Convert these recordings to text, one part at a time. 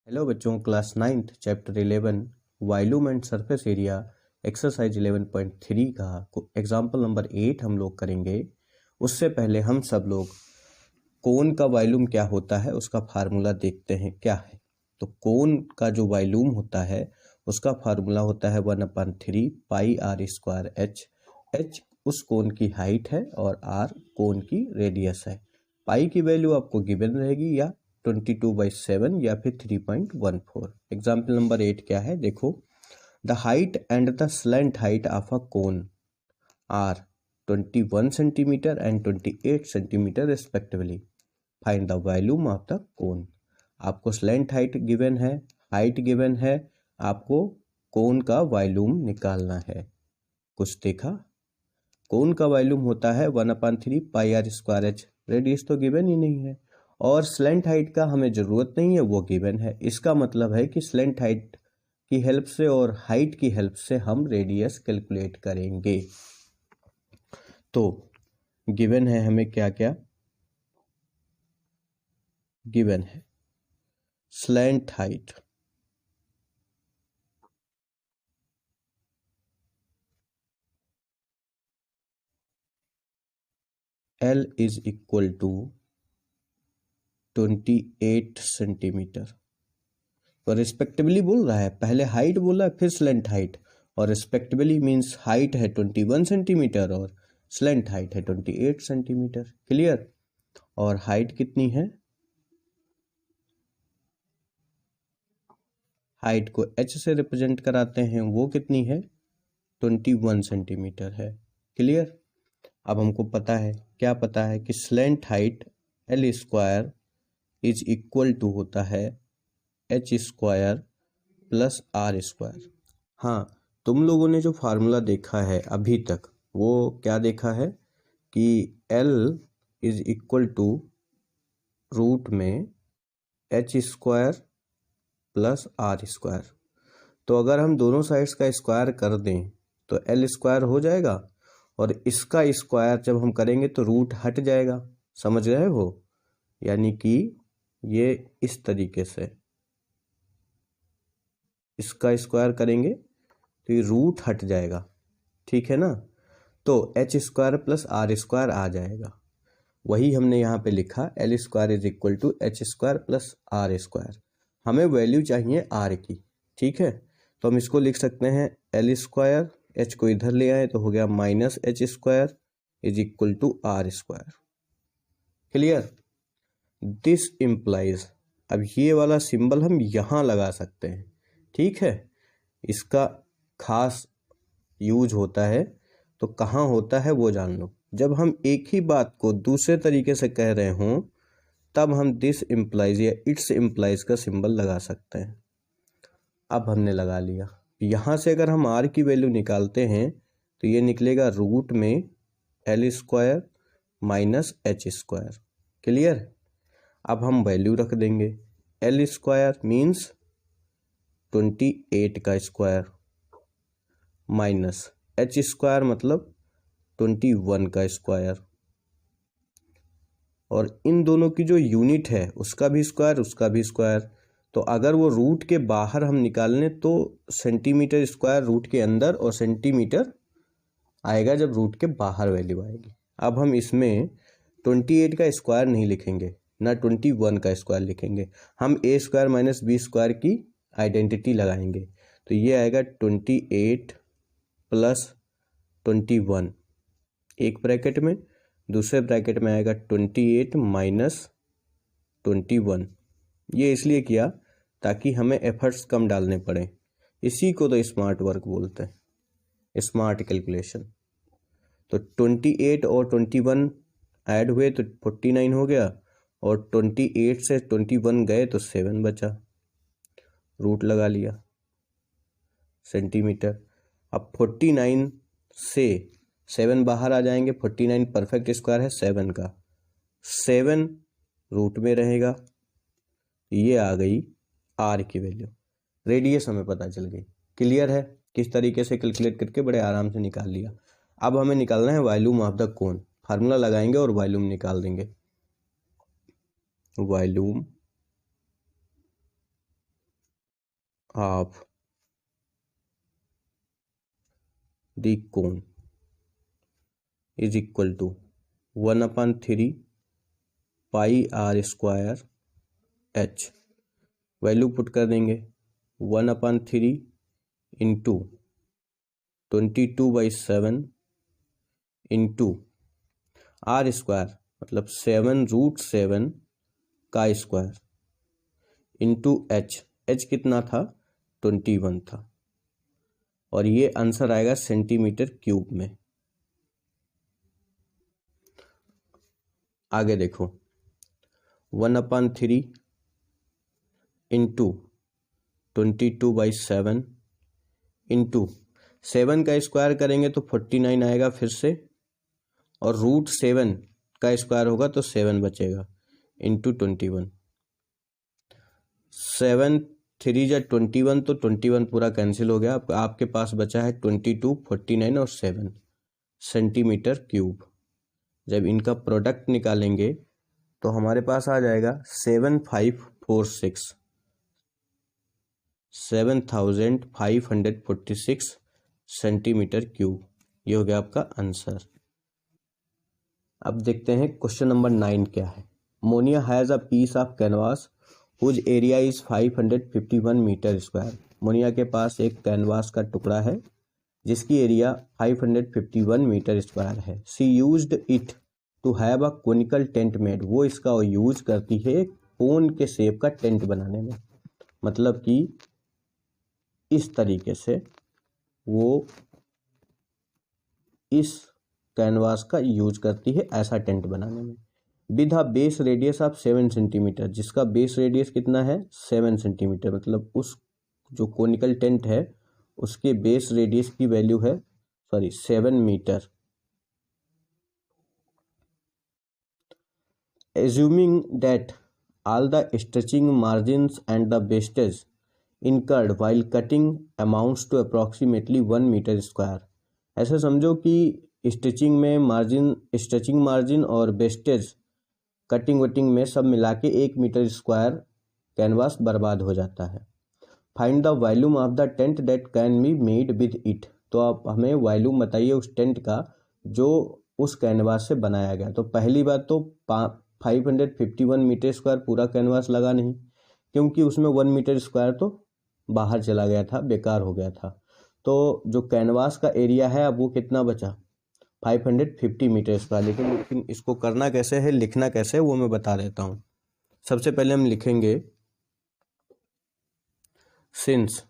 Hello बच्चों, class 9th chapter 11 volume and surface area exercise 11.3 का example number 8 हम लोग करेंगे। उससे पहले हम सब लोग कोन का वॉल्यूम क्या होता है उसका फार्मूला देखते हैं क्या है। तो कोन का जो वॉल्यूम होता है उसका फार्मूला होता है 1/3 pi R square H. H उस कोन की हाइट है और आर कोन की रेडियस है। पाई की वैल्यू आपको गिवन रहेगी या 22/7 या फिर 3.14। एग्जाम्पल नंबर 8 क्या है देखो। The height and the slant height of a cone are 21 centimetre एंड 28 centimetre respectively. Find the volume of the cone. आपको स्लैंट हाइट गिवन है, हाइट गिवन है, आपको कोन का वॉल्यूम निकालना है। कुछ देखा? कोन का वॉल्यूम होता है 1/3 pi R square H. Radius तो गिवन ही नहीं है और स्लैंट हाइट का हमें ज़रूरत नहीं है, वो गिवन है। इसका मतलब है कि स्लैंट हाइट की हेल्प से और हाइट की हेल्प से हम रेडियस कैलकुलेट करेंगे। तो गिवन है हमें क्या क्या गिवन है। Slant height L is equal to 28 centimetre. तो रिस्पेक्टिवली बोल रहा है, पहले हाइट बोला फिर स्लैंट हाइट, और रिस्पेक्टिवली मीन्स हाइट है 21 सेंटीमीटर और स्लैंट हाइट है 28 सेंटीमीटर। क्लियर? और हाइट कितनी है? हाइट को h से रिप्रेजेंट कराते हैं, वो कितनी है? 21 सेंटीमीटर है। क्लियर? अब हमको पता है, क्या पता है कि slant height L square is equal to होता है h square plus are square. हाँ, तुम लोगों ने जो फार्मूला देखा है अभी तक, वो क्या देखा है कि L is equal to root में h square plus are square. तो अगर हम दोनों साइड्स का स्क्वायर कर दें तो L स्क्वायर हो जाएगा, और इसका स्क्वायर जब हम करेंगे तो रूट हट जाएगा। समझ रहे हो? यानी कि ये इस तरीके से इसका स्क्वायर करेंगे तो ये रूट हट जाएगा। ठीक है ना? तो h square plus are square आ जाएगा। वही हमने यहाँ पे लिखा, L square is equal to h square plus are square. हमें वैल्यू चाहिए r की। ठीक है, तो हम इसको लिख सकते हैं L स्क्वायर, h को इधर ले आए तो हो गया minus h square is equal to R square. Clear? This implies, अब ये वाला सिंबल हम यहाँ लगा सकते हैं। ठीक है, इसका खास यूज होता है, तो कहाँ होता है वो जान लो। जब हम एक ही बात को दूसरे तरीके से कह रहे हों तब हम दिस इम्प्लाइज या इट्स इम्प्लाइज का सिंबल लगा सकते हैं। अब हमने लगा लिया। यहाँ से अगर हम आर की वैल्यू निकालते हैं तो ये निकलेगा रूट में L square minus H square. Clear? अब हम वैल्यू रख देंगे। L स्क्वायर मीन्स 28 का स्क्वायर माइनस एच स्क्वायर मतलब 21 का स्क्वायर, और इन दोनों की जो यूनिट है उसका भी स्क्वायर, उसका भी स्क्वायर। तो अगर वो रूट के बाहर हम निकालें तो सेंटीमीटर स्क्वायर रूट के अंदर और सेंटीमीटर आएगा जब रूट के बाहर वैल्यू आएगी। अब हम इसमें 28 का स्क्वायर नहीं लिखेंगे, ना 21 का स्क्वायर लिखेंगे, हम ए स्क्वायर माइनस बी स्क्वायर की आइडेंटिटी लगाएंगे। तो ये आएगा 28 प्लस 21 एक ब्रैकेट में, दूसरे ब्रैकेट में आएगा 28 माइनस 21। ये इसलिए किया ताकि हमें एफर्ट्स कम डालने पड़े। इसी को तो स्मार्ट वर्क बोलते हैं, स्मार्ट कैलकुलेशन। तो 28 और 21 ऐड हुए तो 49 हो गया, और 28 से 21 गए तो 7 बचा। रूट लगा लिया सेंटीमीटर। अब 49 से 7 बाहर आ जाएंगे, 49 परफेक्ट स्क्वायर है 7 का, 7 रूट में रहेगा। ये आ गई आर की वैल्यू। रेडियस हमें पता चल गई। क्लियर है? किस तरीके से कैलकुलेट करके बड़े आराम से निकाल लिया। अब हमें निकालना है volume of the cone. Formula लगाएंगे और वॉल्यूम निकाल देंगे। Volume of the cone is equal to 1/3 pi r square h। Value put कर देंगे 1/3 इंटू 22/7 इंटू r स्क्वायर मतलब 7√7 का स्क्वायर इंटू h कितना था 21 था, और ये आंसर आएगा सेंटीमीटर क्यूब में। आगे देखो 1/3 इंटू 22/7 इंटू 7 का स्क्वायर करेंगे तो 49 आएगा फिर से, और √7 का स्क्वायर होगा तो 7 बचेगा इंटू 21। 7 3 जा 21 तो 21 पूरा कैंसिल हो गया। आपके पास बचा है 22, 49 और 7 सेंटीमीटर क्यूब। जब इनका प्रोडक्ट निकालेंगे तो हमारे पास आ जाएगा 7546 सेंटीमीटर क्यूब। ये हो गया आपका आंसर। अब देखते हैं क्वेश्चन नंबर 9 क्या है। Monia has a piece of canvas whose area is 551 metre square. Monia के पास एक कैनवास का टुकड़ा है जिसकी एरिया 551 मीटर स्क्वायर है। She used it to have a conical tent made. वो इसका यूज करती है कोन के शेप का टेंट बनाने में, मतलब कि इस तरीके से वो इस कैनवास का यूज करती है ऐसा टेंट बनाने में। With a base radius of 7 centimetre, जिसका बेस रेडियस कितना है 7 सेंटीमीटर, मतलब उस जो कोनिकल टेंट है उसके बेस रेडियस की वैल्यू है 7 metre. Assuming that all the stretching margins and the wastage incurred while cutting amounts to approximately 1 metre square. ऐसे समझो कि स्ट्रेचिंग मार्जिन और वेस्टेज कटिंग वटिंग में सब मिला के 1 मीटर स्क्वायर कैनवास बर्बाद हो जाता है। Find the volume of the tent that can be made with it. तो आप हमें वॉल्यूम बताइए उस टेंट का जो उस कैनवास से बनाया गया। तो पहली बात तो 551 मीटर स्क्वायर पूरा कैनवास लगा नहीं, क्योंकि उसमें 1 मीटर स्क्वायर तो बाहर चला गया था, बेकार हो गया था। तो जो कैनवास का एरिया है अब वो कितना बचा 550 मीटर स्क्वायर। लेकिन इसको करना कैसे है, लिखना कैसे है वो मैं बता देता हूँ। सबसे पहले हम लिखेंगे सिंस,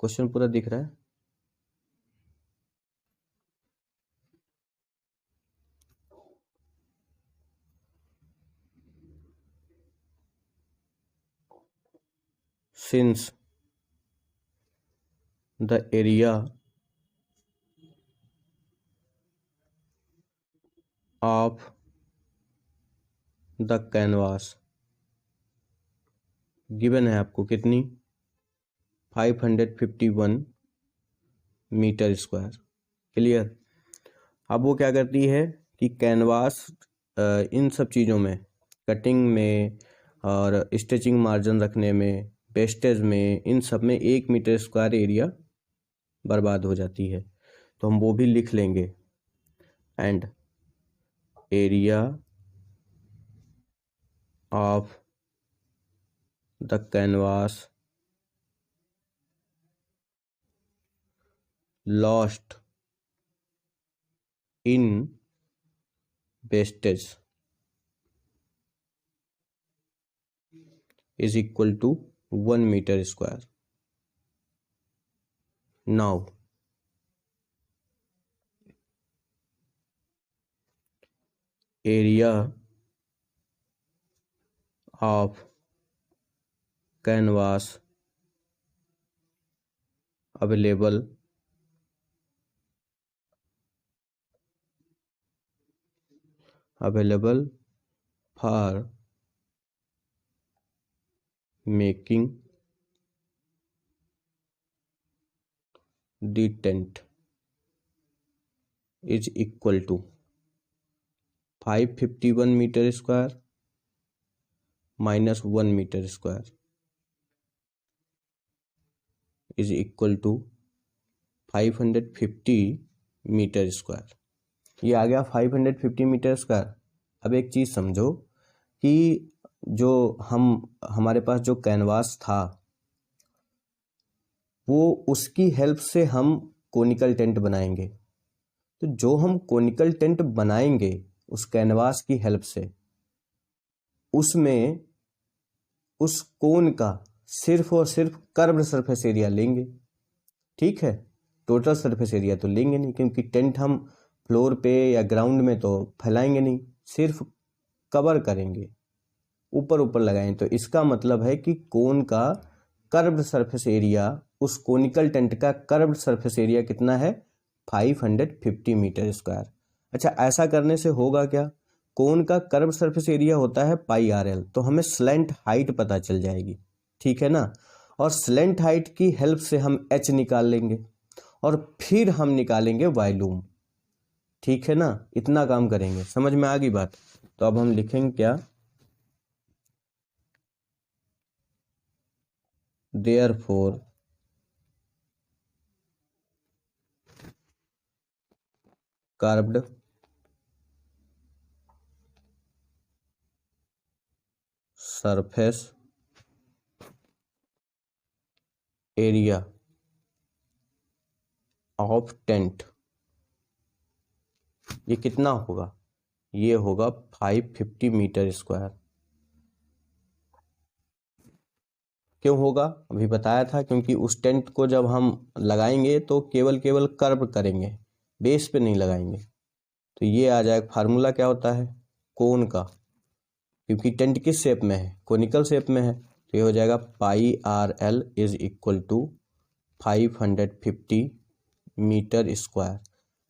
क्वेश्चन पूरा दिख रहा है, since the area of the canvas given है आपको कितनी 551 मीटर स्क्वायर। क्लियर। अब वो क्या करती है कि कैनवास इन सब चीज़ों में, कटिंग में और स्टिचिंग मार्जिन रखने में, वेस्टेज में, इन सब में 1 मीटर स्क्वायर एरिया बर्बाद हो जाती है। तो हम वो भी लिख लेंगे, and area of the canvas lost in wastage is equal to 1 meter square. Now area of canvas available for making the tent is equal to 551 metre square minus 1 metre square is equal to 550 metre square. ये आ गया 550 metre square. अब एक चीज़ समझो कि जो हमारे पास जो कैनवास था वो उसकी हेल्प से हम कोनिकल टेंट बनाएंगे। तो जो हम कोनिकल टेंट बनाएंगे उस कैनवास की हेल्प से, उसमें उस कोन का सिर्फ और सिर्फ कर्व्ड सरफेस एरिया लेंगे, ठीक है। टोटल सरफेस एरिया तो लेंगे नहीं, क्योंकि टेंट हम फ्लोर पे या ग्राउंड में तो फैलाएंगे नहीं, सिर्फ कवर करेंगे, ऊपर ऊपर लगाएं। तो इसका मतलब है कि कोन का कर्व्ड सरफेस एरिया, उस कोनिकल टेंट का कर्व्ड सरफेस एरिया कितना है? 550 मीटर स्क्वायर। अच्छा, ऐसा करने से होगा क्या? कोन का कर्व सरफेस एरिया होता है पाई आर एल, तो हमें स्लेंट हाइट पता चल जाएगी, ठीक है ना। और स्लेंट हाइट की हेल्प से हम एच निकाल लेंगे और फिर हम निकालेंगे वॉल्यूम, ठीक है ना। इतना काम करेंगे, समझ में आ गई बात। तो अब हम लिखेंगे क्या? Therefore curved surface area of tent, ये कितना होगा? ये होगा 550 मीटर स्क्वायर। क्यों होगा? अभी बताया था, क्योंकि उस टेंट को जब हम लगाएंगे तो केवल कर्व करेंगे, बेस पे नहीं लगाएंगे। तो ये आ जाएगा, फार्मूला क्या होता है कोन का, क्योंकि टेंट किस शेप में है? कोनिकल शेप में है। तो ये हो जाएगा pi r l is equal to 550 metre square.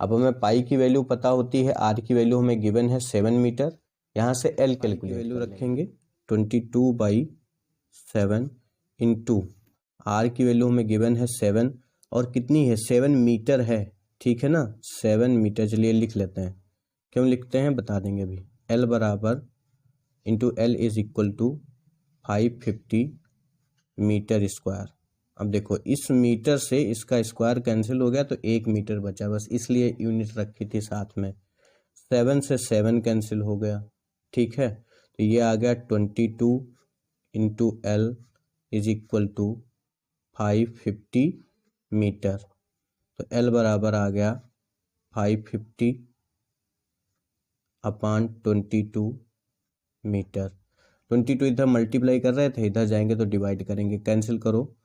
अब हमें पाई की वैल्यू पता होती है, आर की वैल्यू हमें गिवन है 7 मीटर। यहाँ से एल कैलकुलेट वैल्यू रखेंगे 22/7 इंटू आर की वैल्यू हमें गिवन है 7, और कितनी है? 7 मीटर है, ठीक है ना। 7 मीटर, चलिए लिख लेते हैं। क्यों लिखते हैं बता देंगे अभी। एल बराबर into L is equal to 550 metre square. अब देखो, इस मीटर से इसका स्क्वायर कैंसिल हो गया तो 1 मीटर बचा, बस इसलिए यूनिट रखी थी साथ में। 7 से 7 कैंसिल हो गया, ठीक है। तो ये आ गया 22 into L is equal to 550 metre. तो एल बराबर आ गया 550 अपान 22 मीटर। 22 इधर मल्टीप्लाई कर रहे थे, इधर जाएंगे तो डिवाइड करेंगे, कैंसिल करो।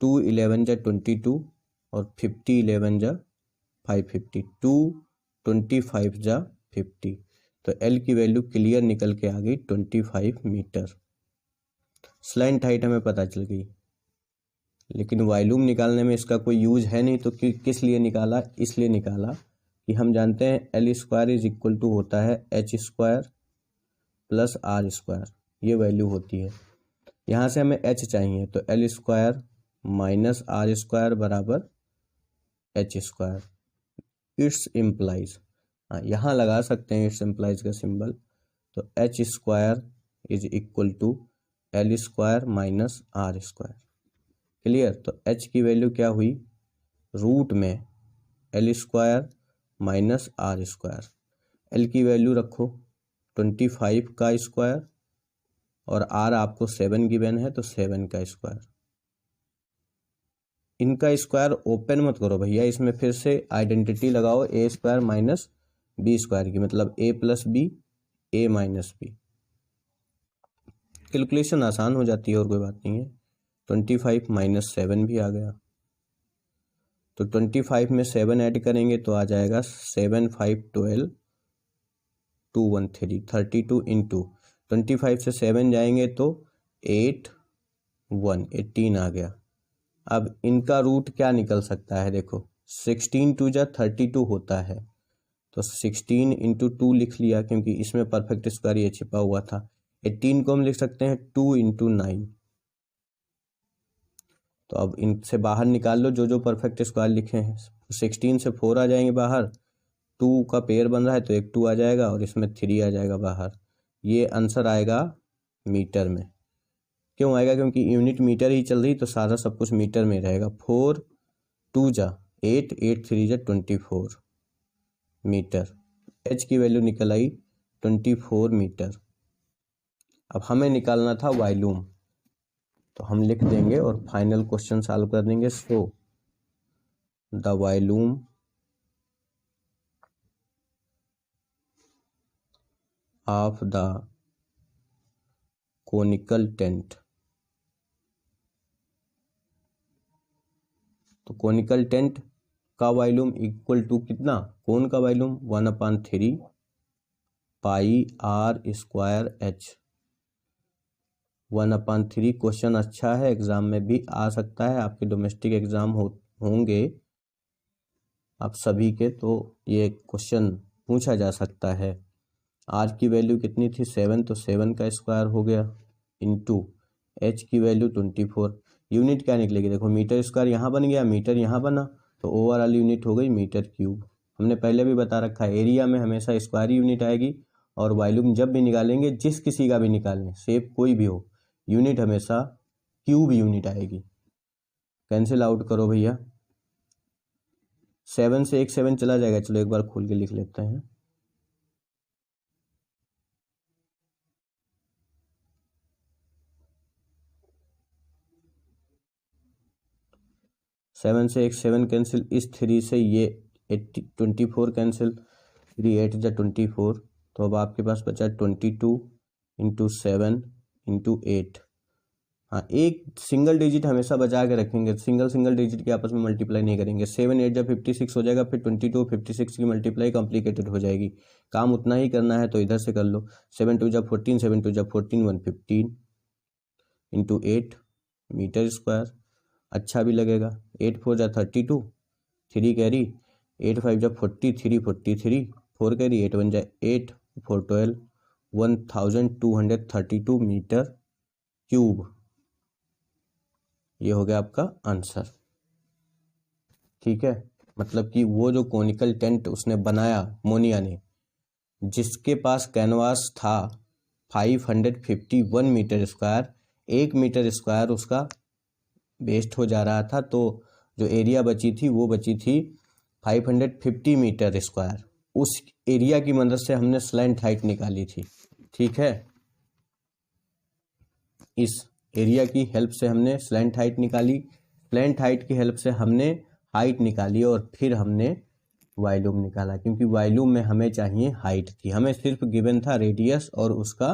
2 11 जा 22 और 50 11 जा 550, 2 25 जा 50। तो एल की वैल्यू क्लियर निकल के आ गई 25 मीटर। स्लैंट हाइट हमें पता चल गई, लेकिन वॉल्यूम निकालने में इसका कोई यूज है नहीं। तो किस लिए निकाला? इसलिए निकाला कि हम जानते हैं L square is equal to होता है H square plus are square, ये वैल्यू होती है। यहाँ से हमें एच चाहिए, तो L square minus R square बराबर एच स्क्वायर। इट्स इम्प्लाइज, हाँ यहाँ लगा सकते हैं इट्स इम्प्लाइज का सिंबल। तो H square is equal to L square minus R square. Clear? तो एच की वैल्यू क्या हुई? रूट में L square minus R square. L की वैल्यू रखो 25 का स्क्वायर, और आर आपको 7 गिवन है तो 7 का स्क्वायर। इनका स्क्वायर ओपन मत करो भैया, इसमें फिर से आइडेंटिटी लगाओ ए स्क्वायर माइनस बी स्क्वायर की, मतलब ए प्लस बी, ए माइनस बी। कैलकुलेशन आसान हो जाती है और कोई बात नहीं है। 25 माइनस 7 भी आ गया, तो 25 में 7 ऐड करेंगे तो आ जाएगा 7 5 12 213 32 इंटू 25 से 7 जाएंगे तो 8 1 18 आ गया। अब इनका रूट क्या निकल सकता है? देखो 16 2 जा 32 होता है, तो 16 इंटू 2 लिख लिया, क्योंकि इसमें परफेक्ट स्क्वायर ये छिपा हुआ था। 18 को हम लिख सकते हैं 2 इंटू 9। तो अब इनसे बाहर निकाल लो जो जो परफेक्ट स्क्वायर लिखे हैं। 16 से 4 आ जाएंगे बाहर, 2 का पेयर बन रहा है तो एक 2 आ जाएगा और इसमें 3 आ जाएगा बाहर। ये आंसर आएगा मीटर में, क्यों आएगा? क्योंकि यूनिट मीटर ही चल रही, तो सारा सब कुछ मीटर में रहेगा। 4 2 जा 8, 8 3 जा 24 मीटर। एच की वैल्यू निकल आई 24 मीटर। अब हमें निकालना था वॉल्यूम, तो हम लिख देंगे और फाइनल क्वेश्चन सॉल्व कर देंगे। So the volume of the conical tent, तो कोनिकल टेंट का वॉल्यूम इक्वल टू कितना? कोन का volume 1/3 pi R square H. 1/3 question अच्छा है, एग्जाम में भी आ सकता है। आपके डोमेस्टिक एग्जाम होंगे आप सभी के, तो ये क्वेश्चन पूछा जा सकता है। आर की वैल्यू कितनी थी? 7, तो 7 का स्क्वायर हो गया इंटू एच की वैल्यू 24। यूनिट क्या निकलेगी? देखो मीटर स्क्वायर यहाँ बन गया, मीटर यहाँ बना, तो ओवरऑल यूनिट हो गई मीटर क्यूब। हमने पहले भी बता रखा है एरिया में हमेशा स्क्वायर यूनिट आएगी, और वॉल्यूम जब भी निकालेंगे, जिस किसी का भी निकालें, शेप कोई भी हो, यूनिट हमेशा क्यूब यूनिट आएगी। कैंसिल आउट करो भैया, 7 से एक 7 चला जाएगा। चलो एक बार खोल के लिख लेते हैं। 7 से एक 7 कैंसिल, इस 3 से ये 24 कैंसिल, 3 8 जा 24। तो अब आपके पास बचा 22 इंटू 7 इंटू 8। हाँ, एक सिंगल डिजिट हमेशा बचा के रखेंगे, सिंगल डिजिट के आपस में मल्टीप्लाई नहीं करेंगे। 7 8 जा 56 हो जाएगा, फिर 22 56 की मल्टीप्लाई कॉम्प्लिकेटेड हो जाएगी। काम उतना ही करना है तो इधर से कर लो। 7 2 जा 14, 7 2 जा 14, 115 इंटू 8 मीटर स्क्वायर। अच्छा भी लगेगा। 8 4 जा 32, 3 कैरी, 8 5 जा 43, 43 4 कैरी, 8 1 जा 8, 4 12, 1232 मीटर क्यूब। ये हो गया आपका आंसर। ठीक है, मतलब कि वो जो कोनिकल टेंट उसने बनाया मोनिया ने, जिसके पास कैनवास था 551 मीटर स्क्वायर, 1 मीटर स्क्वायर उसका वेस्ट हो जा रहा था, तो जो एरिया बची थी वो बची थी 550 मीटर स्क्वायर। उस एरिया की मदद से हमने स्लैंट हाइट निकाली थी। ठीक है, इस एरिया की हेल्प से हमने स्लैंट हाइट निकाली, स्लैंट हाइट की हेल्प से हमने हाइट निकाली, और फिर हमने वॉल्यूम निकाला, क्योंकि वॉल्यूम में हमें चाहिए हाइट थी। हमें सिर्फ गिवन था रेडियस और उसका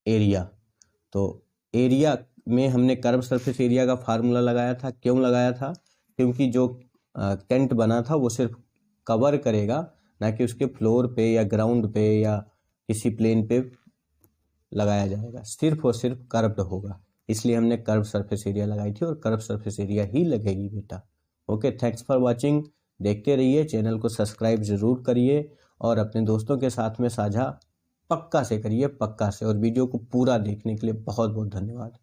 एरिया। तो एरिया में हमने कर्व सरफेस एरिया का फार्मूला लगाया था। क्यों लगाया था? क्योंकि जो टेंट बना था वो सिर्फ कवर करेगा, ना कि उसके फ्लोर पे या ग्राउंड पे या किसी प्लेन पे लगाया जाएगा, सिर्फ और सिर्फ कर्व्ड होगा। इसलिए हमने कर्व सरफेस एरिया लगाई थी, और कर्व सरफेस एरिया ही लगेगी बेटा। Okay, thanks for watching. देखते रहिए, चैनल को सब्सक्राइब जरूर करिए, और अपने दोस्तों के साथ में साझा पक्का से करिए, पक्का से। और वीडियो को पूरा देखने के लिए बहुत बहुत धन्यवाद।